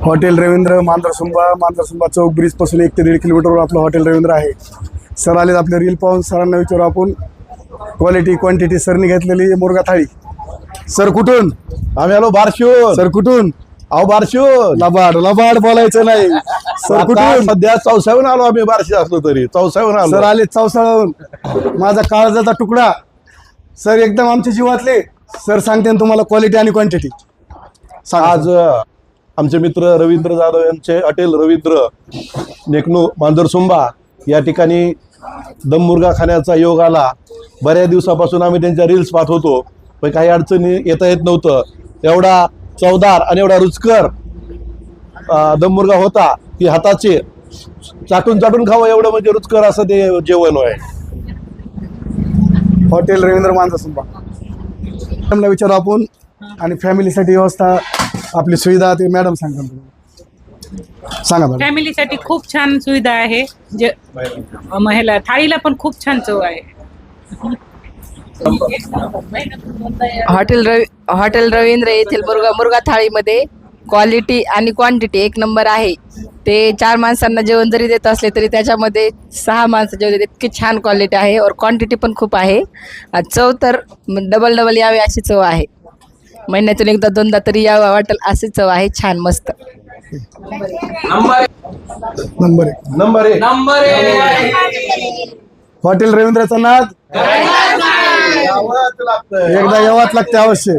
Hotel Ravindra Manjarsumba चौक bridge पासून 1 ते 1.5 किलोमीटरवर आपलं हॉटेल रवींद्र आहे. सर आले आपले रील पाहून सरांना विचारू आपण क्वालिटी क्वांटिटी सरनी घेतलेली मुर्गा थाळी. सर कुठून? आम्ही आलो बारशिवून. सर कुठून? अहो बारशिवून. लबाड बोलायचं नाही. सर कुठून? सध्या चौसाहून आलो आम्ही. बारशी असलो तरी चौसाहून आलो. सर आले चौसाळाहून. माझा काळजाचा तुकडा. सर एकदम आमच्या जीवातले. सर सांगते ना तुम्हाला क्वालिटी आणि क्वांटिटी. आज आमचे मित्र रवींद्र जाधव यांचे हॉटेल रवींद्र नेकनू मांजरसुंबा या ठिकाणी दम मुर्गा खाण्याचा योग आला. बऱ्याच दिवसापासून आम्ही त्यांच्या रील्स पाहत होतो, पण काही अडचणी येता येत नव्हतं. एवढा चवदार आणि एवढा रुचकर दम मुर्गा होता की हाताचे चाटून खावं एवढं म्हणजे रुचकर असं ते जेवण आहे. हॉटेल रवींद्र मांजरसुंबा मॅडमला विचारू आपण. आणि फॅमिलीसाठी व्यवस्था आपली सुविधा ते मॅडम सांगा. सांगा मॅडम. फॅमिलीसाठी खूप छान सुविधा आहे. जे महिला थाळीला पण खूप छान चव आहे. हॉटेल रवींद्र येथील मुर्गा थाळीमध्ये क्वालिटी आणि क्वांटिटी 1 नंबर आहे. ते 4 माणसांना जेवण जरी देत असले तरी त्याच्यामध्ये 6 माणसं जेवण देतात. इतकी छान क्वालिटी आहे और क्वांटिटी पण खूप आहे. चव तर डबल यावे अशी चव आहे. महिन्यातून एकदा दोनदा तरी यावं वाटेल अशी चव आहे. छान मस्त. नंबर 1 हॉटेल रवींद्रचा नाद एकदा यावाच लागते अवश्य.